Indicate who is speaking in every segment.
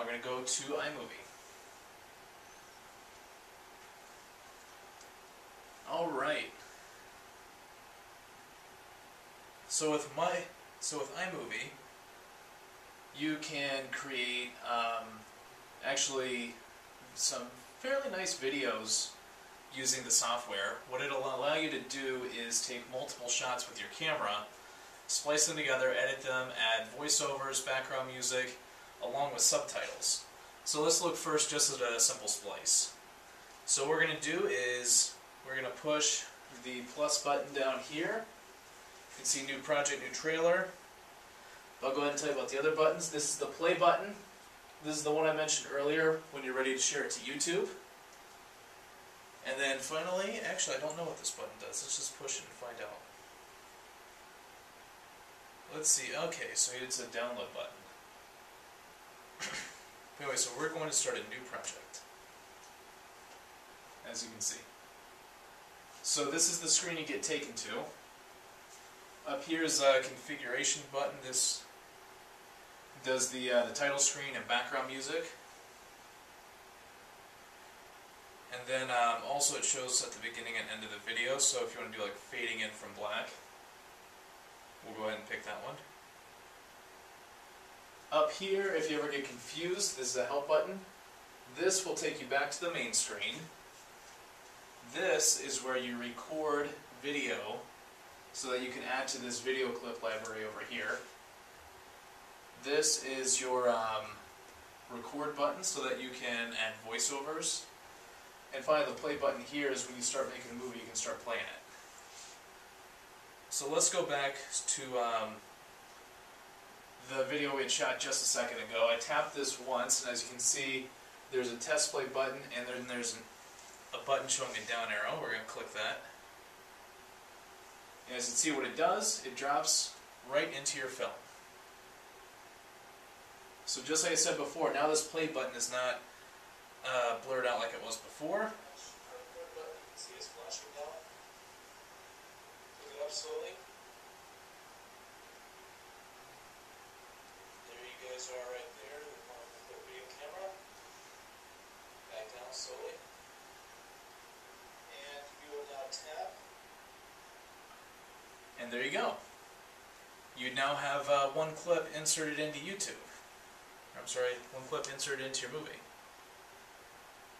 Speaker 1: we're going to go to iMovie. Alright. So with iMovie, you can create actually some fairly nice videos using the software. What it'll allow you to do is take multiple shots with your camera, splice them together, edit them, add voiceovers, background music, along with subtitles. So let's look first just at a simple splice. So what we're going to do is we're going to push the plus button down here. You can see new project, new trailer. I'll go ahead and tell you about the other buttons. This is the play button. This is the one I mentioned earlier when you're ready to share it to YouTube. And then finally, actually I don't know what this button does. Let's just push it and find out. Let's see. Okay, so it's a download button. Anyway, so we're going to start a new project, as you can see. So this is the screen you get taken to. Up here is a configuration button. This does the title screen and background music. And then also it shows at the beginning and end of the video, so if you want to do like fading in from black, we'll go ahead and pick that one. Up here, if you ever get confused, this is a help button. This will take you back to the main screen. This is where you record video so that you can add to this video clip library over here. This is your record button so that you can add voiceovers. And finally, the play button here is when you start making a movie, you can start playing it. So let's go back to the video we had shot just a second ago. I tapped this once, and as you can see, there's a test play button, and then there's a button showing a down arrow. We're going to click that. And as you can see what it does, it drops right into your film. So just like I said before, now this play button is not blurred out like it was before.
Speaker 2: See it's flashing down. Look it up slowly. There you guys are right there. The video camera. Back down slowly. And we will now tap.
Speaker 1: And there you go. You now have one clip inserted into YouTube. I'm sorry, one clip inserted into your movie.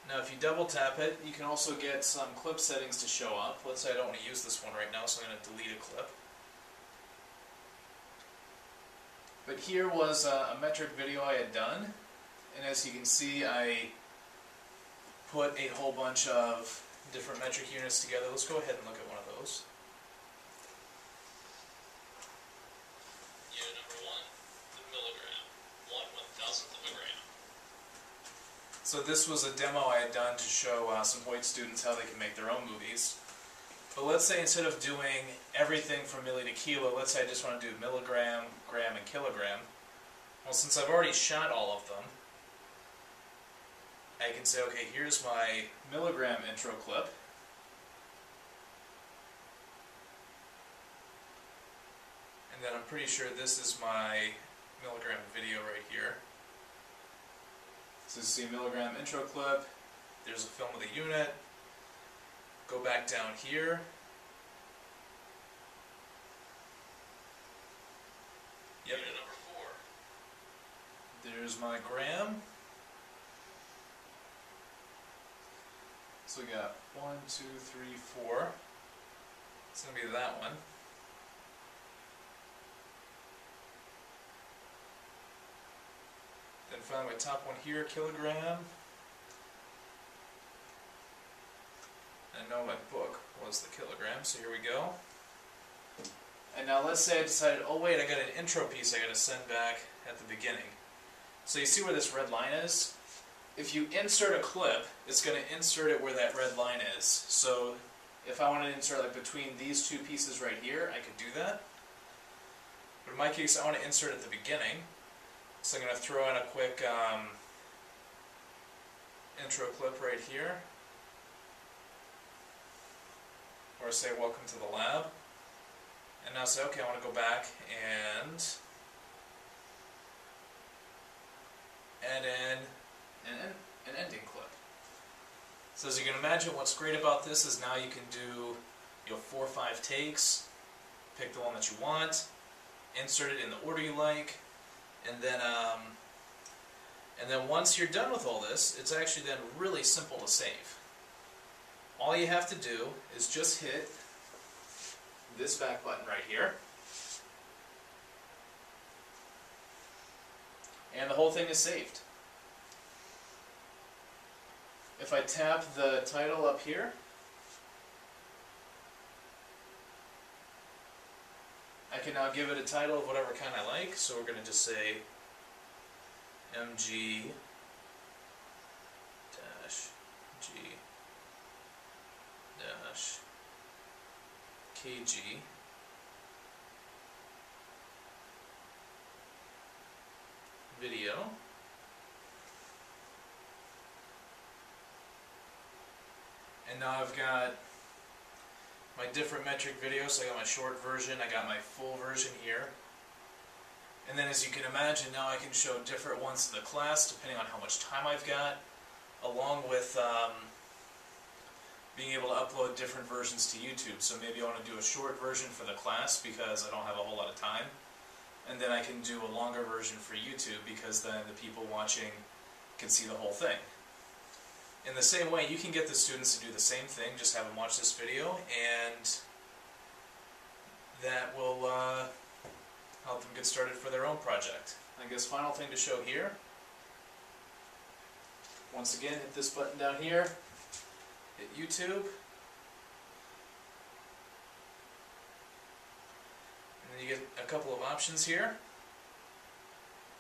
Speaker 1: Now if you double tap it, you can also get some clip settings to show up. Let's say I don't want to use this one right now, so I'm going to delete a clip. But here was a metric video I had done, and as you can see I put a whole bunch of different metric units together. Let's go ahead and look at one of those.
Speaker 2: Unit number 1, the milligram. 1/1000th of a gram.
Speaker 1: So this was a demo I had done to show some white students how they can make their own movies. But let's say instead of doing everything from milli to kilo, let's say I just want to do milligram, gram, and kilogram. Well, since I've already shot all of them, I can say, okay, here's my milligram intro clip. And then I'm pretty sure this is my milligram video right here. So you see milligram intro clip, there's a film of the unit, go back down here, yep.
Speaker 2: Unit number 4.
Speaker 1: There's my gram. So we got 1, 2, 3, 4. It's going to be that one. Then finally my top one here, kilogram. I know my book was the kilogram, so here we go. And now let's say I decided, oh wait, I got an intro piece I got to send back at the beginning. So you see where this red line is? If you insert a clip, it's going to insert it where that red line is. So if I wanted to insert like between these two pieces right here, I could do that. But in my case, I want to insert at the beginning. So I'm going to throw in a quick intro clip right here. Or say, welcome to the lab. And now say, okay, I want to go back and add in So as you can imagine, what's great about this is now you can do 4 or 5 takes, pick the one that you want, insert it in the order you like, and then once you're done with all this, it's actually then really simple to save. All you have to do is just hit this back button right here, and the whole thing is saved. If I tap the title up here, I can now give it a title of whatever kind I like, so we're going to just say MG-G KG video. And now I've got my different metric videos. So I got my short version, I got my full version here. And then as you can imagine, now I can show different ones to the class depending on how much time I've got, along with being able to upload different versions to YouTube. So maybe I want to do a short version for the class because I don't have a whole lot of time. And then I can do a longer version for YouTube because then the people watching can see the whole thing. In the same way, you can get the students to do the same thing, just have them watch this video, and that will help them get started for their own project. I guess final thing to show here. Once again, hit this button down here, hit YouTube, and then you get a couple of options here.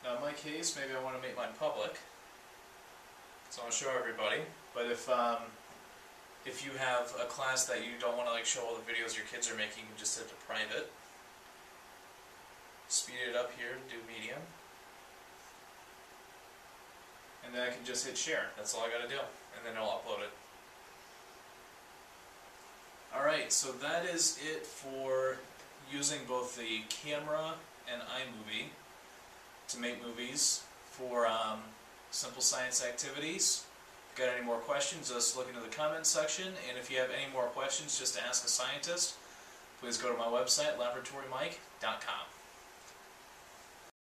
Speaker 1: Now in my case, maybe I want to make mine public, so I'll show everybody. But if you have a class that you don't want to show all the videos your kids are making, you just hit to private. Speed it up here, do medium. And then I can just hit share. That's all I gotta do. And then I'll upload it. Alright, so that is it for using both the camera and iMovie to make movies for simple science activities. If you've got any more questions, just look into the comments section. And if you have any more questions just to ask a scientist, please go to my website, LaboratoryMike.com.